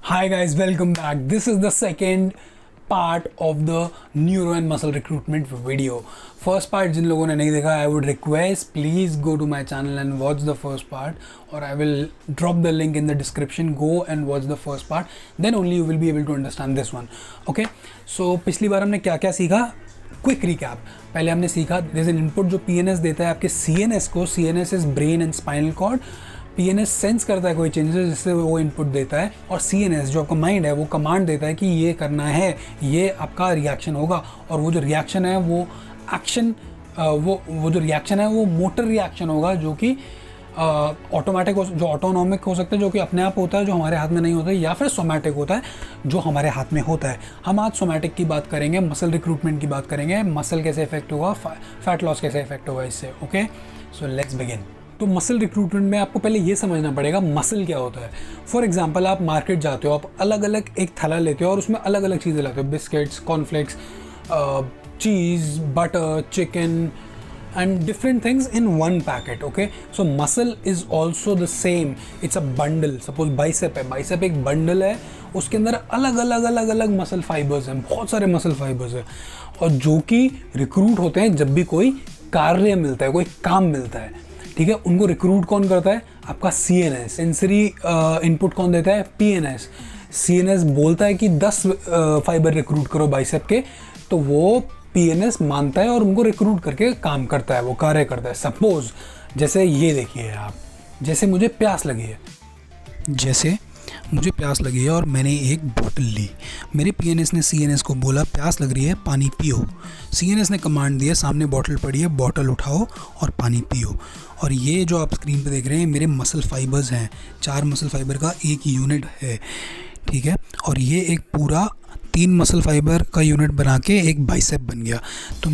Hi guys, welcome back. This is the second part of the neuro and muscle recruitment video. First part जिन लोगों ने नहीं देखा, I would request please go to my channel and watch the first part, or I will drop the link in the description. Go and watch the first part, then only you will be able to understand this one. Okay, so पिछली बार हमने क्या क्या सीखा? Quick recap. पहले हमने सीखा there's an input जो PNS देता है आपके CNS को. CNS is brain and spinal cord. PNS sense करता है कोई चेंजेस जिससे वो इनपुट देता है, और CNS जो आपका माइंड है वो कमांड देता है कि ये करना है, ये आपका रिएक्शन होगा. और वो जो रिएक्शन है वो एक्शन वो जो रिएक्शन है वो मोटर रिएक्शन होगा, जो कि ऑटोमेटिक जो ऑटोनॉमिक हो सकता है, जो कि अपने आप होता है, जो हमारे हाथ में नहीं होता है, या फिर सोमैटिक होता है जो हमारे हाथ में होता है. हम आज सोमैटिक की बात करेंगे, मसल रिक्रूटमेंट की बात करेंगे, मसल कैसे इफेक्ट होगा, फैट लॉस कैसे इफेक्ट होगा इससे. Okay, so let's begin. तो मसल रिक्रूटमेंट में आपको पहले ये समझना पड़ेगा मसल क्या होता है. फॉर एग्जांपल आप मार्केट जाते हो, आप अलग अलग एक थैला लेते हो और उसमें अलग अलग चीज़ें लाते हो, biscuits, cornflakes, cheese, butter, chicken and different things in one packet. Okay, so muscle is also the same. It's a bundle. Suppose bicep है, बाइसेप एक बंडल है, उसके अंदर अलग अलग मसल फाइबर्स हैं, बहुत सारे मसल फाइबर्स हैं, और जो कि रिक्रूट होते हैं जब भी कोई कार्य मिलता है, कोई काम मिलता है. ठीक है, उनको रिक्रूट कौन करता है? आपका CNS. सेंसरी इनपुट कौन देता है? PNS. CNS बोलता है कि 10 फाइबर रिक्रूट करो बाइसेप के, तो वो PNS मानता है और उनको रिक्रूट करके काम करता है, वो कार्य करता है. सपोज जैसे ये देखिए आप, जैसे मुझे प्यास लगी है और मैंने एक बोतल ली. मेरे PNS ने CNS को बोला प्यास लग रही है, पानी पियो. CNS ने कमांड दिया, सामने बोतल पड़ी है, बोतल उठाओ और पानी पियो. और ये जो आप स्क्रीन पे देख रहे हैं मेरे मसल फाइबर्स हैं, 4 मसल फाइबर का एक यूनिट है. ठीक है, और ये एक पूरा 3 मसल फाइबर का यूनिट बना के एक बाइसेप बन गया. तो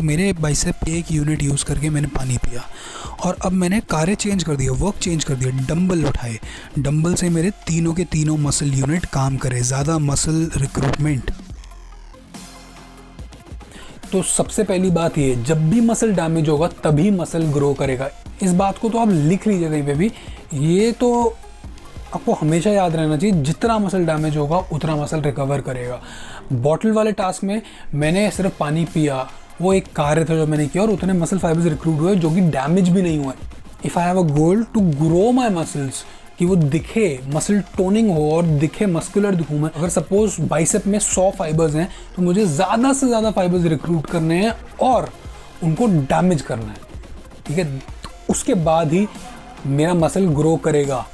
मेरे बाइसेप पे एक यूनिट यूज़ करके मैंने पानी पिया, और अब मैंने कार्य चेंज कर दिया, वर्क चेंज कर दिया. डंबल उठाए, डंबल से मेरे तीनों के तीनों मसल यूनिट काम करे, ज़्यादा मसल रिक्रूटमेंट. तो सबसे पहली बात ये, जब भी मसल डैमेज होगा तभी मसल ग्रो करेगा. इस बात को तो आप लिख लीजिए कहीं पे भी, ये तो आपको हमेशा याद रहना चाहिए. जितना मसल डैमेज होगा उतना मसल रिकवर करेगा. बॉटल वाले टास्क में मैंने सिर्फ पानी पिया, वो एक कार्य था जो मैंने किया, और उतने मसल फाइबर्स रिक्रूट हुए जो कि डैमेज भी नहीं हुए. If I have a goal to grow my muscles, कि वो दिखे, मसल टोनिंग हो और दिखे, मस्कुलर दिखूँ मैं. अगर सपोज बाइसेप में 100 फाइबर्स हैं तो मुझे ज़्यादा से ज़्यादा फाइबर्स रिक्रूट करने हैं और उनको डैमेज करना है. ठीक है, उसके बाद ही मेरा मसल ग्रो करेगा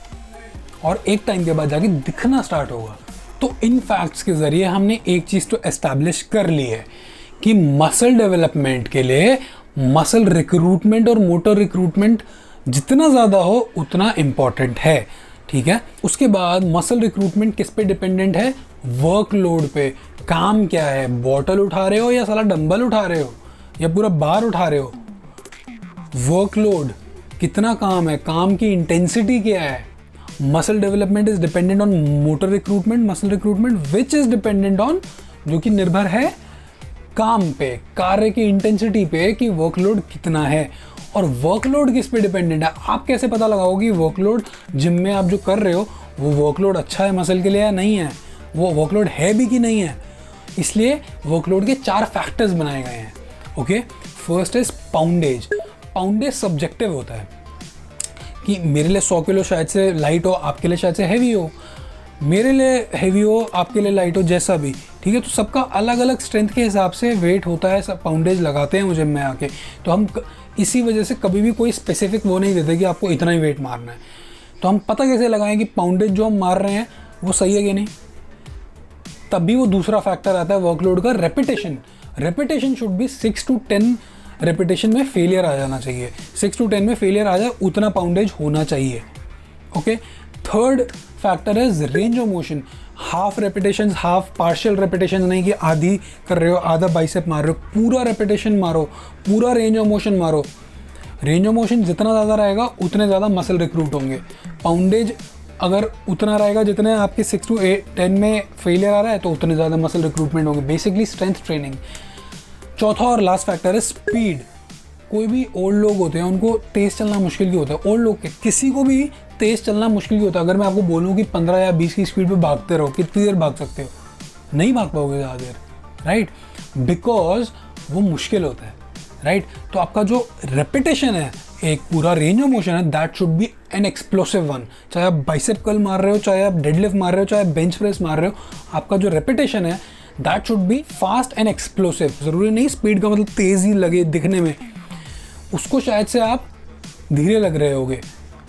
और एक टाइम के बाद जाके दिखना स्टार्ट होगा. तो इन फैक्ट्स के ज़रिए हमने एक चीज़ तो एस्टैब्लिश कर ली है कि मसल डेवलपमेंट के लिए मसल रिक्रूटमेंट और मोटर रिक्रूटमेंट जितना ज़्यादा हो उतना इम्पॉर्टेंट है. ठीक है, उसके बाद मसल रिक्रूटमेंट किस पे डिपेंडेंट है? वर्कलोड पे. काम क्या है, बॉटल उठा रहे हो या साला डंबल उठा रहे हो या पूरा बार उठा रहे हो? वर्कलोड, कितना काम है, काम की इंटेंसिटी क्या है. Muscle development is dependent on motor recruitment, muscle recruitment which is dependent on, जो कि निर्भर है काम पे, कार्य की इंटेंसिटी पे, कि वर्कलोड कितना है. और वर्कलोड किस पे डिपेंडेंट है? आप कैसे पता लगाओगे कि वर्कलोड जिम में आप जो कर रहे हो वो वर्कलोड अच्छा है मसल के लिए या नहीं है, वो वर्कलोड है भी कि नहीं है. इसलिए वर्कलोड के 4 फैक्टर्स बनाए गए हैं. Okay, first is poundage. Poundage subjective होता है कि मेरे लिए 100 किलो शायद से लाइट हो, आपके लिए शायद से हैवी हो, मेरे लिए हैवी हो, आपके लिए लाइट हो, जैसा भी. ठीक है, तो सबका अलग अलग स्ट्रेंथ के हिसाब से वेट होता है. सब पाउंडेज लगाते हैं मुझे में आके, तो हम इसी वजह से कभी भी कोई स्पेसिफिक वो नहीं देते कि आपको इतना ही वेट मारना है. तो हम पता कैसे लगाएं कि पाउंडेज जो हम मार रहे हैं वो सही है कि नहीं? तभी वो दूसरा फैक्टर आता है वर्कलोड का, repetition. Repetition should be 6 to 10 repetition में फेलियर आ जाना चाहिए. 6 to 10 में फेलियर आ जाए उतना पाउंडेज होना चाहिए. ओके, थर्ड फैक्टर है range of motion. Half repetition, half partial repetition नहीं कि आधी कर रहे हो, आधा बाइसेप मार रहे हो, पूरा रेपिटेशन मारो, पूरा रेंज ऑफ मोशन मारो. रेंज ऑफ मोशन जितना ज़्यादा रहेगा उतने ज़्यादा मसल रिक्रूट होंगे. पाउंडेज अगर उतना रहेगा जितने आपके 6 to 10 में फेलियर आ रहा है तो उतने ज़्यादा मसल रिक्रूटमेंट होंगे. Basically strength training. चौथा और लास्ट फैक्टर है स्पीड. कोई भी ओल्ड लोग होते हैं उनको तेज़ चलना मुश्किल क्यों होता है? ओल्ड लोग के किसी को भी तेज़ चलना मुश्किल क्यों होता है? अगर मैं आपको बोलूँ कि 15 या 20 की स्पीड पे भागते रहो, कितनी देर भाग सकते हो? नहीं भाग पाओगे ज़्यादा देर, राइट? बिकॉज वो मुश्किल होता है, राइट? तो आपका जो रेपिटेशन है, एक पूरा रेंज ऑफ मोशन है, that should be an explosive one. चाहे आप बाइसेप कर्ल मार रहे हो, चाहे आप डेडलिफ्ट मार रहे हो, चाहे आप बेंच प्रेस मार रहे हो, आपका जो रेपिटेशन है that should B fast and explosive. ज़रूरी नहीं स्पीड का मतलब तेज़ी लगे दिखने में, उसको शायद से आप धीरे लग रहे होगे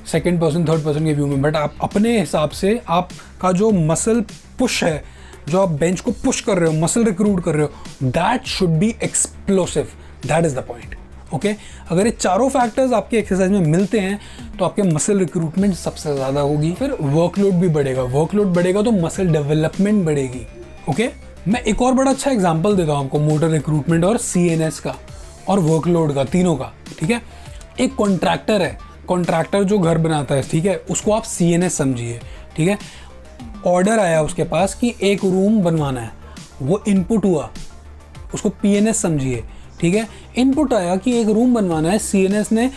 सेकंड पर्सन थर्ड पर्सन के व्यू में, बट आप अपने हिसाब से आपका जो मसल पुश है, जो आप बेंच को पुश कर रहे हो, मसल रिक्रूट कर रहे हो, that should B explosive. That is the point. Okay, अगर ये चारों फैक्टर्स आपके एक्सरसाइज में मिलते हैं तो आपके मसल रिक्रूटमेंट सबसे ज़्यादा होगी। फिर वर्कलोड भी बढ़ेगा, वर्कलोड बढ़ेगा तो मसल डेवलपमेंट बढ़ेगी। ओके, मैं एक और बड़ा अच्छा एग्जांपल देता हूँ आपको मोटर रिक्रूटमेंट और CNS का और वर्कलोड का, तीनों का। ठीक है, एक कॉन्ट्रैक्टर है, कॉन्ट्रैक्टर जो घर बनाता है, ठीक है, उसको आप CNS समझिए। ठीक है, ऑर्डर आया उसके पास कि एक रूम बनवाना है, वो इनपुट हुआ, उसको PNS समझिए। ठीक है, इनपुट आया कि एक रूम बनवाना है, CNS ने,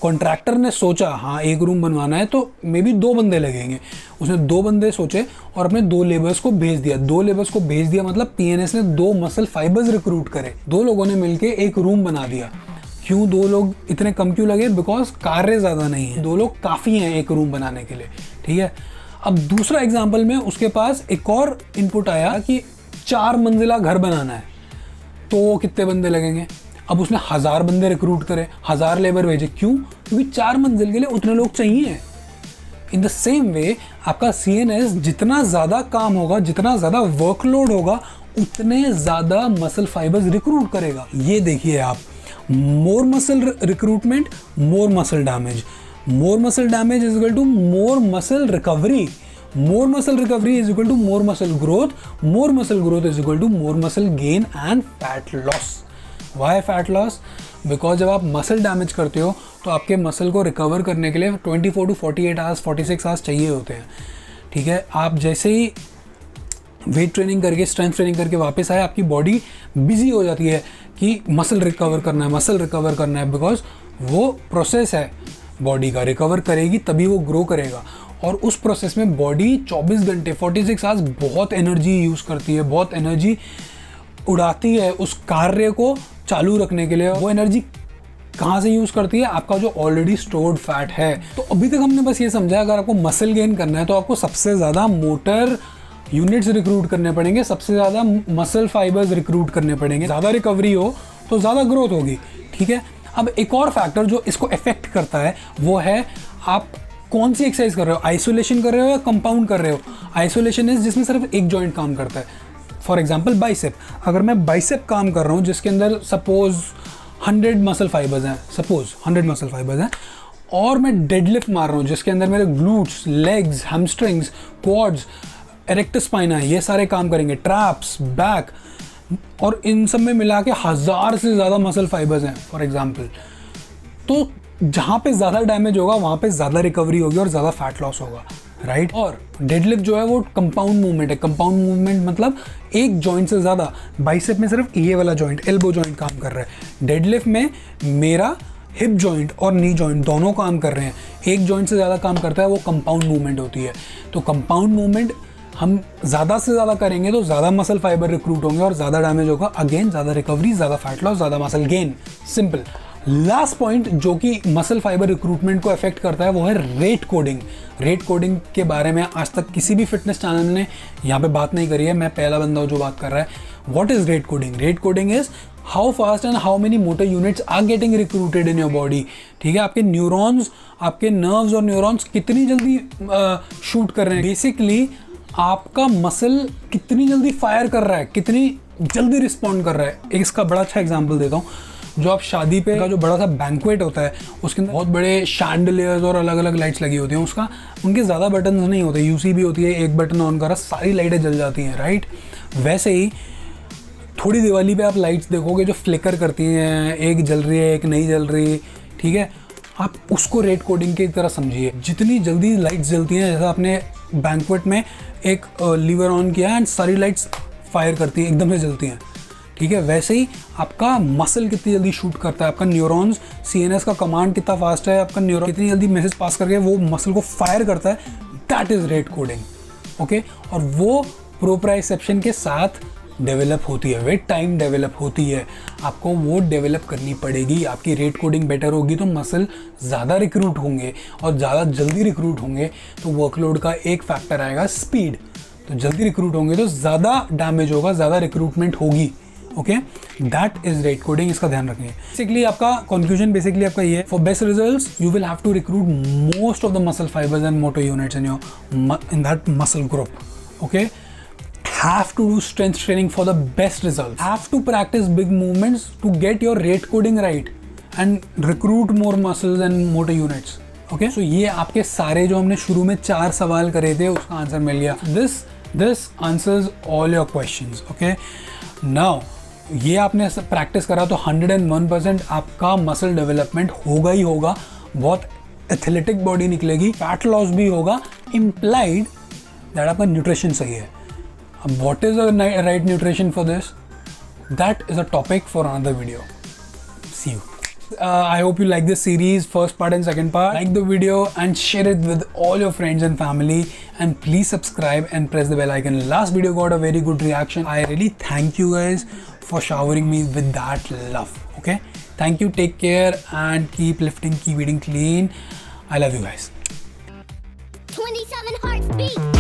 कॉन्ट्रैक्टर ने सोचा हाँ एक रूम बनवाना है तो मे बी 2 बंदे लगेंगे, उसने 2 बंदे सोचे और अपने 2 लेबर्स को भेज दिया। 2 लेबर्स को भेज दिया मतलब PNS ने 2 मसल फाइबर्स रिक्रूट करे, 2 लोगों ने मिलके एक रूम बना दिया। क्यों 2 लोग इतने कम क्यों लगे? बिकॉज कार्य ज़्यादा नहीं है, 2 लोग काफ़ी हैं एक रूम बनाने के लिए। ठीक है, अब दूसरा एग्जाम्पल में उसके पास एक और इनपुट आया कि 4 मंजिला घर बनाना है, तो कितने बंदे लगेंगे? अब उसने 1000 बंदे रिक्रूट करे, 1000 लेबर भेजे। क्यों? क्योंकि 4 मंजिल के लिए उतने लोग चाहिए। इन द सेम वे आपका CNS जितना ज़्यादा काम होगा, जितना ज़्यादा वर्कलोड होगा, उतने ज़्यादा मसल फाइबर्स रिक्रूट करेगा। ये देखिए आप, more muscle recruitment, more muscle damage, more muscle damage is equal to more muscle recovery, more muscle recovery is equal to more muscle growth, more muscle growth is equal to more muscle gain and fat loss. Why fat loss? Because जब आप muscle damage करते हो तो आपके muscle को recover करने के लिए 24 to 48 आवर्स 46 आवर्स चाहिए होते हैं। ठीक है, आप जैसे ही वेट ट्रेनिंग करके, स्ट्रेंथ ट्रेनिंग करके वापस आए, आपकी बॉडी बिजी हो जाती है कि मसल रिकवर करना है, मसल रिकवर करना है, बिकॉज वो प्रोसेस है बॉडी का, रिकवर करेगी तभी वो ग्रो करेगा। और उस प्रोसेस में बॉडी 24 घंटे 46 आवर्स बहुत एनर्जी यूज़ करती है, बहुत एनर्जी उड़ाती है उस कार्य को चालू रखने के लिए। वो एनर्जी कहाँ से यूज़ करती है? आपका जो ऑलरेडी स्टोर्ड फैट है। तो अभी तक हमने बस ये समझा, अगर आपको मसल गेन करना है तो आपको सबसे ज़्यादा मोटर यूनिट्स रिक्रूट करने पड़ेंगे, सबसे ज़्यादा मसल फाइबर्स रिक्रूट करने पड़ेंगे। ज़्यादा रिकवरी हो तो ज़्यादा ग्रोथ होगी। ठीक है, अब एक और फैक्टर जो इसको इफेक्ट करता है वो है आप कौन सी एक्सरसाइज कर रहे हो, आइसोलेशन कर रहे हो या कंपाउंड कर रहे हो। आइसोलेशन इज जिसमें सिर्फ एक जॉइंट काम करता है। फॉर एग्जांपल बाइसेप, अगर मैं बाइसेप काम कर रहा हूँ जिसके अंदर सपोज 100 मसल फाइबर्स हैं, सपोज 100 मसल फाइबर्स हैं, और मैं डेडलिफ्ट मार रहा हूँ जिसके अंदर मेरे glutes, legs, hamstrings, quads, erector spinae, ये सारे काम करेंगे, ट्रैप्स, बैक, और इन सब में मिला के 1000 से ज़्यादा मसल फाइबर्स हैं फॉर एग्जांपल, तो जहाँ पे ज़्यादा डैमेज होगा वहाँ पे ज़्यादा रिकवरी होगी और ज़्यादा फैट लॉस होगा, राइट। और डेडलिफ्ट जो है वो कंपाउंड मूवमेंट है। कंपाउंड मूवमेंट मतलब एक जॉइंट से ज़्यादा। बाइसेप में सिर्फ ये वाला जॉइंट, एल्बो जॉइंट काम कर रहा है। डेडलिफ्ट में मेरा हिप जॉइंट और नी जॉइंट दोनों काम कर रहे हैं। एक जॉइंट से ज़्यादा काम करता है, वो कंपाउंड मूवमेंट होती है। तो कंपाउंड मूवमेंट हम ज़्यादा से ज़्यादा करेंगे तो ज़्यादा मसल फाइबर रिक्रूट होंगे और ज़्यादा डैमेज होगा, अगेन ज़्यादा रिकवरी, ज़्यादा फैट लॉस, ज़्यादा muscle gain. Simple. Last point जो कि मसल फाइबर रिक्रूटमेंट को अफेक्ट करता है वो है रेट कोडिंग। रेट कोडिंग के बारे में आज तक किसी भी फिटनेस चैनल ने यहाँ पे बात नहीं करी है, मैं पहला बंदा हूँ जो बात कर रहा है। What is rate coding? Rate coding is how fast and how many motor units are getting recruited in your body. ठीक है, आपके न्यूरॉन्स, आपके नर्व्स और न्यूरॉन्स कितनी जल्दी शूट कर रहे हैं। बेसिकली आपका मसल कितनी जल्दी फायर कर रहा है, कितनी जल्दी रिस्पॉन्ड कर रहा है। एक इसका बड़ा अच्छा एग्जाम्पल देता हूँ। जो आप शादी पे का जो बड़ा सा बैंक्वेट होता है उसके अंदर बहुत बड़े शैंडलियर्स और अलग अलग लाइट्स लगी होती हैं, उसका उनके ज़्यादा बटन्स नहीं होते, यूसीबी होती है, एक बटन ऑन करा सारी लाइटें जल जाती हैं, राइट। वैसे ही थोड़ी दिवाली पे आप लाइट्स देखोगे जो फ्लिकर करती हैं, एक जल रही है एक नहीं जल रही, ठीक है। आप उसको रेट कोडिंग की तरह समझिए। जितनी जल्दी लाइट्स जलती हैं, जैसा आपने बैंक्वेट में एक लीवर ऑन किया एंड सारी लाइट्स फायर करती हैं, एकदम से जलती हैं, ठीक है, वैसे ही आपका मसल कितनी जल्दी शूट करता है, आपका न्यूरॉन्स CNS का कमांड कितना फास्ट है, आपका न्यूरॉन कितनी जल्दी मैसेज पास करके वो मसल को फायर करता है, that is rate coding. Okay, और वो प्रोप्राइसेप्शन के साथ डेवलप होती है, विद टाइम डेवलप होती है, आपको वो डेवलप करनी पड़ेगी। आपकी रेट कोडिंग बेटर होगी तो मसल ज़्यादा रिक्रूट होंगे, और ज़्यादा जल्दी रिक्रूट होंगे तो वर्कलोड का एक फैक्टर आएगा स्पीड। तो जल्दी रिक्रूट होंगे तो ज़्यादा डैमेज होगा, ज़्यादा रिक्रूटमेंट होगी। Okay, that is rate coding, इसका ध्यान रखिए। बेसिकली आपका कंक्लूजन बेसिकली आपका ये है, for best results you will have to recruit most of the muscle fibres and motor units in that muscle group. Okay, have to do strength training for the best results, have to practice big movements to get your rate coding right and recruit more muscles and motor units. Okay, so ये आपके सारे जो हमने शुरू में 4 सवाल करे थे उसका आंसर मिल गया। this answers all your questions. Okay, now ये आपने प्रैक्टिस करा तो 101% आपका मसल डेवलपमेंट होगा ही होगा, बहुत एथलेटिक बॉडी निकलेगी, फैट लॉस भी होगा, implied दैट आपका न्यूट्रिशन सही है। What is the right nutrition for this? That is a topic for another video. See you. I hope you like this series, first part and second part. Like the video and share it with all your friends and family, and please subscribe and press the bell icon. Last video got a very good reaction. I really thank you guys for showering me with that love. Okay, thank you, take care and keep lifting, keep eating clean. I love you guys. 27 hearts beat.